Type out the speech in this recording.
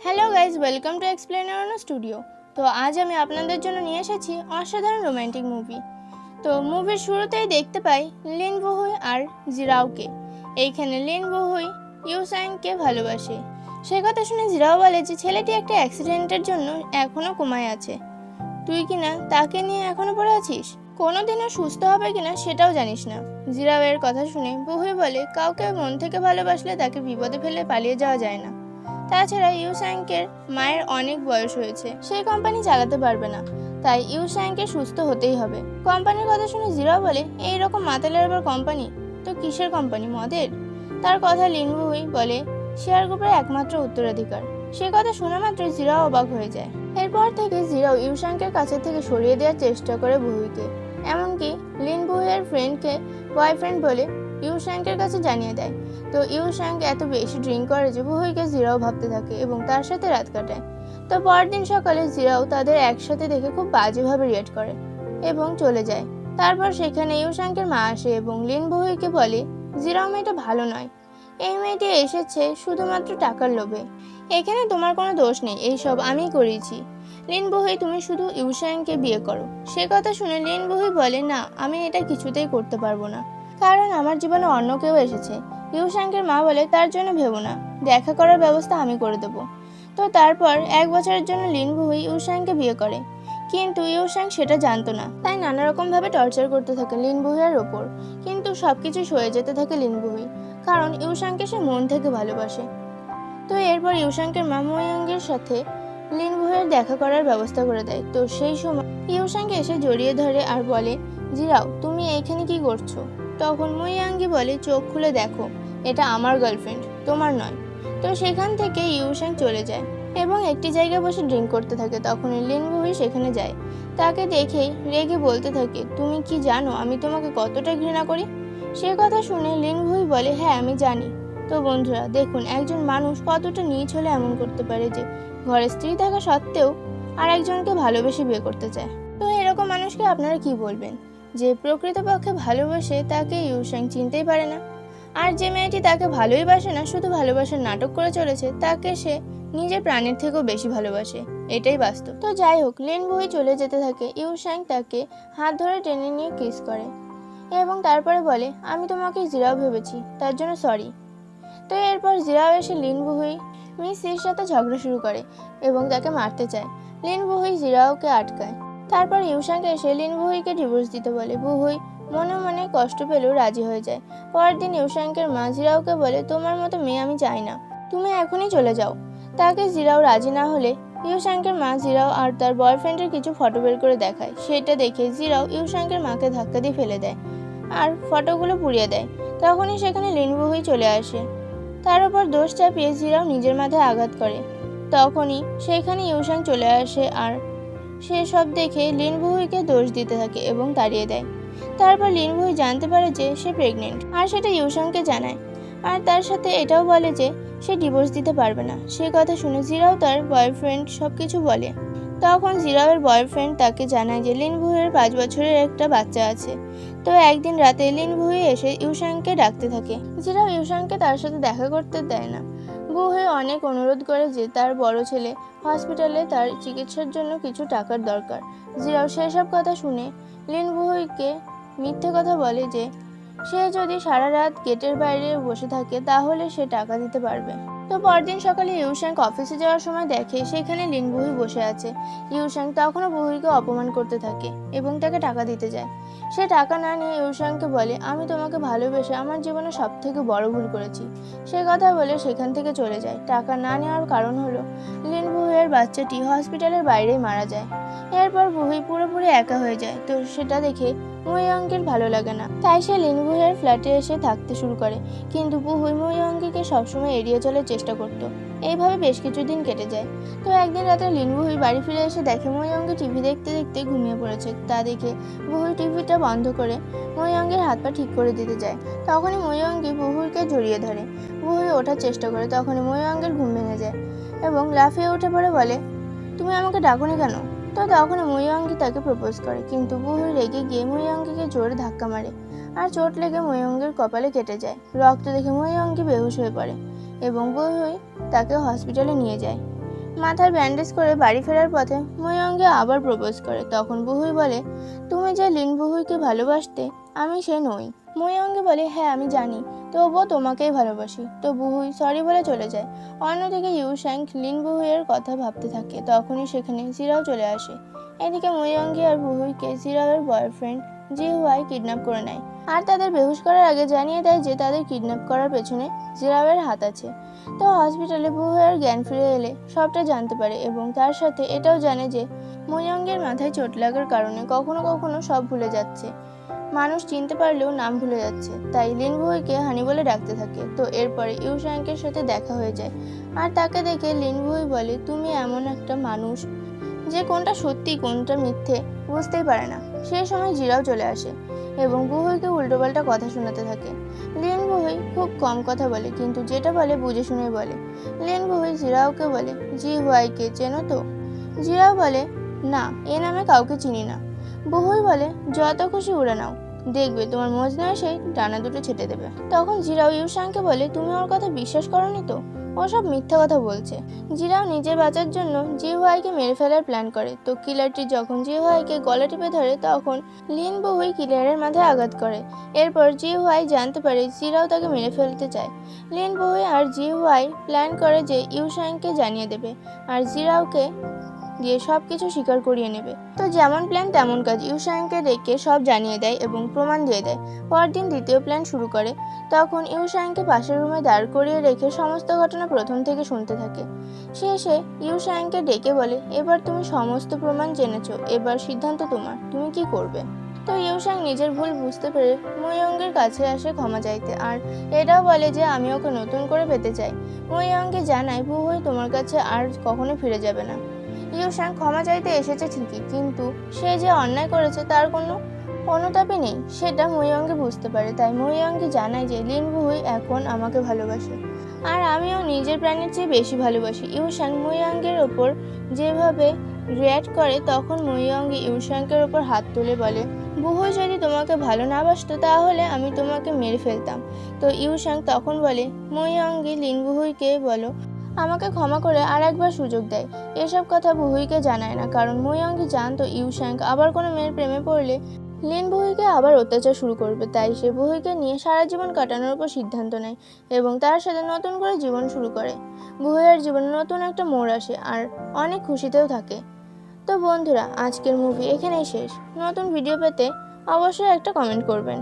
Hello guys, welcome to explainer studio. তো আজ আমি আপনাদের জন্য নিয়ে এসেছি অসাধারণ রোম্যান্টিক মুভি। তো মুভির শুরুতেই দেখতে পাই লিন বুহুই আর জিরাওকে। এইখানে লিন বুহুই ইউসাংকে ভালোবাসে। সে কথা শুনে জিরাও বলে যে ছেলেটি একটা অ্যাক্সিডেন্টের জন্য এখনও কোমায় আছে। তুই কিনা তাকে নিয়ে এখনো পড়ে আছিস, কোনোদিনও সুস্থ হবে কিনা সেটাও জানিস না। জিরাওয়ের কথা শুনে বুহুই বলে কাউকে মন থেকে ভালোবাসলে তাকে বিপদে ফেলে পালিয়ে যাওয়া যায় না। তাছাড়া ইউসাংকের মায়ের অনেক বয়স হয়েছে, সেই কোম্পানি চালাতে পারবে না, তাই ইউসাংকে সুস্থ হতেই হবে। কোম্পানির কথা শুনে জিরাও বলে এইরকম মাতালের আবার কোম্পানি? তো কিসের কোম্পানি, মদের? তার কথা লিনবুই বলে শেয়ার গ্রুপের একমাত্র উত্তরাধিকার। সে কথা শোনা মাত্র জিরাও অবাক হয়ে যায়। এরপর থেকে জিরাও ইউসাংকের কাছে থেকে সরিয়ে দেওয়ার চেষ্টা করে বুহুইকে। এমনকি লিন বুহুইয়ের ফ্রেন্ডকে বয়ফ্রেন্ড বলে ইউসাংকের কাছে জানিয়ে দেয়। তো ইউসাং এত বেশি ড্রিঙ্ক করে যে বুহুইকে জিরাও ভাবতে থাকে এবং তার সাথে রাত কাটায়। তো পরের দিন সকালে জিরাও তাদের একসাথে দেখে খুব বাজেভাবে রিয়েক্ট করে এবং চলে যায়। তারপর সেখানে ইউসাংকের মা আসে এবং লিন বুহুইকে বলে জিরাও মেয়েটা ভালো নয়, এই মেয়েটি এসেছে শুধুমাত্র টাকার লোভে, এখানে তোমার কোনো দোষ নেই, এইসব আমি করিয়েছি। লিন বুহুই, তুমি শুধু ইউসাংকে বিয়ে করো। সে কথা শুনে লিন বুহুই বলে না, আমি এটা কিছুতেই করতে পারবো না, কারণ আমার জীবনে অন্য কেউ এসেছে। ইউসাংকের মা বলে তার জন্য ভেবো না, দেখা করার ব্যবস্থা আমি করে দেবো। তো তারপর 1 বছরের জন্য লিন বুহুই ইউসাংকে বিয়ে করে, কিন্তু ইউসাং সেটা জানতো না, তাই নানা রকম ভাবে টর্চার করতে থাকে লিন বুহুইয়ের ওপর। কিন্তু সবকিছু সয়ে যেতে থাকে লিন বুহুই, কারণ ইউসাংকে সে মন থেকে ভালোবাসে। তো এরপর ইউসাংকের মা মুইয়াংয়ের সাথে লিন বুহুইয়ের দেখা করার ব্যবস্থা করে দেয়। তো সেই সময় ইউসাংকে এসে জড়িয়ে ধরে আর বলে জিরাও, তুমি এখানে কি করছো? তখন মুইয়াঙ্গি বলে চোখ খুলে দেখো, এটা আমার গার্লফ্রেন্ড, তোমার নয়। তো সেখান থেকে ইউসাং চলে যায় এবং একটি জায়গায় বসে ড্রিঙ্ক করতে থাকে। তখন লিন বুহুই সেখানে যায়, তাকে দেখেই রেগে বলতে থাকে তুমি কি জানো আমি তোমাকে কতটা ঘৃণা করি? সে কথা শুনে লিন বুহুই বলে হ্যাঁ আমি জানি। তো বন্ধুরা দেখুন, একজন মানুষ কতটা নীচ হলে এমন করতে পারে যে ঘরে স্ত্রী থাকা সত্ত্বেও আর একজনকে ভালোবেসে বিয়ে করতে চায়। তো এরকম মানুষকে আপনারা কি বলবেন, যে প্রকৃতপক্ষে ভালোবাসে তাকে ইউসাং চিনতেই পারে না, আর যে মেয়েটি তাকে ভালোই বাসে না, শুধু ভালোবাসার নাটক করে চলেছে, তাকে সে নিজের প্রাণের থেকেও বেশি ভালোবাসে। এটাই বাস্তব। তো যাই হোক, লিন বুহুই চলে যেতে থাকে, ইউসাং তাকে হাত ধরে টেনে নিয়ে কিস করে এবং তারপরে বলে আমি তোমাকে জিরাও ভেবেছি, তার জন্য সরি। তো এরপর জিরাও এসে লিন বুহুই মিসির সাথে ঝগড়া শুরু করে এবং তাকে মারতে চায়। লিন বুহুই জিরাওকে আটকায়। তারপর ইউসাংকে এসে লিন বুহুইকে ডিভোর্স দিতে বলে। বুহুই মনে মনে কষ্ট পেলেও রাজি হয়ে যায়। পরের দিন ইউসাংকের মা জিরাওকে বলে তোমার মতো মেয়ে আমি চাই না, তুমি এখনই চলে যাও। তাকে জিরাও রাজি না হলে ইউসাংকের মা জিরাও আর তার বয়ফ্রেন্ডের কিছু ফটো বের করে দেখায়। সেটা দেখে জিরাও ইউসাংকের মাকে ধাক্কা দিয়ে ফেলে দেয় আর ফটোগুলো পুড়িয়ে দেয়। তখনই সেখানে লিন বুহুই চলে আসে, তার উপর দোষ চাপিয়ে জিরাও নিজের মাথায় আঘাত করে। তখনই সেখানে ইউসাং চলে আসে আর সে সব দেখে লিন বুহুইকে দোষ দিতে থাকে এবং তাড়িয়ে দেয়। তারপর লিন বুহুই জানতে পারে যে সে প্রেগনেন্ট আর সেটা ইউসাংকে জানায়, আর তার সাথে এটাও বলে যে সে ডিভোর্স দিতে পারবে না। সে কথা শুনে জিরাও তার বয়ফ্রেন্ড সবকিছু বলে। তখন জিরাওয়ের বয়ফ্রেন্ড তাকে জানায় যে লিন বুহুইয়ের 5 বছরের একটা বাচ্চা আছে। তো একদিন রাতে লিন বুহুই এসে ইউসাংকে ডাকতে থাকে। জিরাও ইউসাংকে তার সাথে দেখা করতে দেয় না। বুহুই অনেক অনুরোধ করে যে তার বড় ছেলে হসপিটালে তার চিকিৎসার জন্য কিছু টাকার দরকার। জিরাও সেসব কথা শুনে লিন বুহুইকে মিথ্যে কথা বলে যে সে যদি সারা রাত গেটের বাইরে বসে থাকে তাহলে সে টাকা দিতে পারবে। তো পরদিন সকালে ইউসাং অফিসে যাওয়ার সময় দেখে সেখানে লিন বুহুই বসে আছে। ইউসাং তখনও বুহুইকে অপমান করতে থাকে এবং তাকে টাকা দিতে যায়। সে টাকা না নিয়ে ইউসাংকে বলে আমি তোমাকে ভালোবেসে আমার জীবনে সব থেকে বড় ভুল করেছি। সে কথা বলে সেখান থেকে চলে যায়। টাকা না নেওয়ার কারণ হলো লিন বুহুইয়ের বাচ্চাটি হসপিটালের বাইরেই মারা যায়। এরপর বুহুই পুরোপুরি একা হয়ে যায়। তো সেটা দেখে মুইয়ংকের ভালো লাগে না, তাই সে লিন বুহুইয়ের ফ্ল্যাটে এসে থাকতে শুরু করে। কিন্তু বুহুই মুইয়ংকে সবসময় এড়িয়ে চলার চেষ্টা করত। এইভাবে বেশ কিছুদিন কেটে যায়। তো একদিন রাতে লিন বুহুই বাড়ি ফিরে এসে দেখে মুইয়ংকে টিভি দেখতে দেখতে ঘুমিয়ে পড়েছে। তা দেখে বুহুই টিভিটা বন্ধ করে মুইয়ংয়ের হাত পা ঠিক করে দিতে যায়। তখনই মুইয়ংকে বুহুইকে জড়িয়ে ধরে। বুহুই ওঠার চেষ্টা করে, তখনই মুইয়ংয়ের ঘুম ভেঙে যায় এবং লাফিয়ে উঠে পড়ে বলে তুমি আমাকে ডাকোনি কেন? তো তখন মুইয়ংকি তাকে প্রপোজ করে, কিন্তু বুহুই রেগে গিয়ে মুইয়ংকিকে জোরে ধাক্কা মারে আর চোট লেগে মুইয়ংকির কপালে কেটে যায়। রক্ত দেখে মুইয়ংকি বেহুশ হয়ে পড়ে এবং বুহুই তাকে হসপিটালে নিয়ে যায়। মাথার ব্যান্ডেজ করে বাড়ি ফেরার পথে ময়ঙ্গে আবার প্রপোজ করে। তখন বুহুই বলে, তুমি যে লিন বুহুইকে ভালোবাসতে, আমি সে নই। ময়ঙ্গে বলে, হ্যাঁ আমি জানি, তবুও তোমাকেই ভালোবাসি। তো বুহুই সরি বলে চলে যায়। অন্যদিকে ইউশ্যাং লিন বুহুইয়ের কথা ভাবতে থাকে। তখনই সেখানে জিরাও চলে আসে। এদিকে ময়ঙ্গে আর বুহুইকে জিরাওয়ের বয়ফ্রেন্ড জিহুয়াই কিডন্যাপ করে নেয় আর তাদের বেহুশ করার আগে জানিয়ে দেয় যে তাদের কিডন্যাপ করার পেছনে জিরাওয়ের হাত আছে। তো হসপিটালে বুহুইয়ের জ্ঞান ফিরে এলে সবটা জানতে পারে এবং তার সাথে এটাও জানে যে ময়ঙ্গের মাথায় চোট লাগার কারণে কখনো কখনো সব ভুলে যাচ্ছে, মানুষ চিনতে পারলেও নাম ভুলে যাচ্ছে। তাই লিন বুহুইকে হানি বলে ডাকতে থাকে। তো এরপরে ইউশ্যাংকের সাথে দেখা হয়ে যায় আর তাকে দেখে লিন বুহুই বলে, তুমি এমন একটা মানুষ যে কোনটা সত্যি কোনটা মিথ্যে বুঝতেই পারে না। সেই সময় জিরাও চলে আসে এবং বুহুইকে উল্টোপাল্টা কথা শোনাতে থাকে। লিন বুহুই খুব কম কথা বলে, কিন্তু যেটা বলে বুঝে শুনেই বলে। লিন বুহুই জিরাওকে বলে, জি হুয়াইকে চেনো তো? জিরাও বলে, না, এ নামে কাউকে চিনি না। বুহুই বলে, যত খুশি উড়ে নাও, দেখবে তোমার মজনু এসেই ডানা দুটো ছেটে দেবে। তখন জিরাও ইউশ্যাংকে বলে, তুমি ওর কথা বিশ্বাস করনি তো? ও সব মিথ্যা কথা বলছে। জিরাও নিজের বাঁচার জন্য জিহুয়াইকে মেরে ফেলার প্ল্যান করে। তো কিলারটি যখন জিহুয়াইকে গলা টিপে ধরে তখন লিন বুহুই কিলারের মাথায় আঘাত করে। এরপর জিহুয়াই জানতে পারে জিরাও তাকে মেরে ফেলতে চায়। লিন বুহুই আর জিহুয়াই প্ল্যান করে যে ইউশ্যাংকে জানিয়ে দেবে আর জিরাওকে দিয়ে সবকিছু স্বীকার করিয়ে নেবে। তো যেমন প্ল্যান তেমন কাজ, ইউশ্যাংকে ডেকে সব জানিয়ে দেয় এবং প্রমাণ দিয়ে দেয়। পরদিন দ্বিতীয় প্ল্যান শুরু করে। তখন ইউশ্যাংকে পাশের রুমে দাঁড় করিয়ে রেখে সমস্ত ঘটনা প্রথম থেকে শুনতে থাকে। শেষে ইউশ্যাংকে ডেকে বলে, এবার তুমি সমস্ত প্রমাণ জেনেছো, এবার সিদ্ধান্ত তোমার, তুমি কি করবে? তো ইউশ্যাং নিজের ভুল বুঝতে পেরে ময়ঙ্গের কাছে আসে ক্ষমা চাইতে আর এটাও বলে যে আমি ওকে নতুন করে পেতে চাই। ময়ঙ্গে জানায় বুহুই তোমার কাছে আর কখনো ফিরে যাবে না। ইউশ্যাং ক্ষমা চাইতে এসেছে ঠিকই, কিন্তু সে যে অন্যায় করেছে তার কোনো অনুতাপই নেই, সেটা ময়ঙ্গে বুঝতে পারে। তাই ময়ঙ্গে জানায় যে লিন বুহুই এখন আমাকে ভালোবাসে আর আমিও নিজের প্রাণের চেয়ে বেশি ভালোবাসি। ইউশ্যাং ময়ঙ্গের ওপর যেভাবে রিয়্যাক্ট করে তখন ময়ঙ্গে ইউশ্যাংকের ওপর হাত তুলে বলে, বুহুই যদি তোমাকে ভালো না বাসতো তাহলে আমি তোমাকে মেরে ফেলতাম। তো ইউশ্যাং তখন বলে, ময়ঙ্গে লিন বুহুইকে বলো আমাকে ক্ষমা করে আর একবার সুযোগ দেয়। এসব কথা বুহুইকে জানায় না, কারণ ময়ঙ্গি জানতো ইউশ্যাং আবার কোনো মেয়ের প্রেমে পড়লে লিন বুহুইকে আবার অত্যাচার শুরু করবে। তাই সে বুহুইকে নিয়ে সারা জীবন কাটানোর উপর সিদ্ধান্ত নেয় এবং তার সাথে নতুন করে জীবন শুরু করে। বুহুইয়ের জীবনে নতুন একটা মোড় আসে আর অনেক খুশিতেও থাকে। তো বন্ধুরা, আজকের মুভি এখানেই শেষ। নতুন ভিডিও পেতে অবশ্যই একটা কমেন্ট করবেন।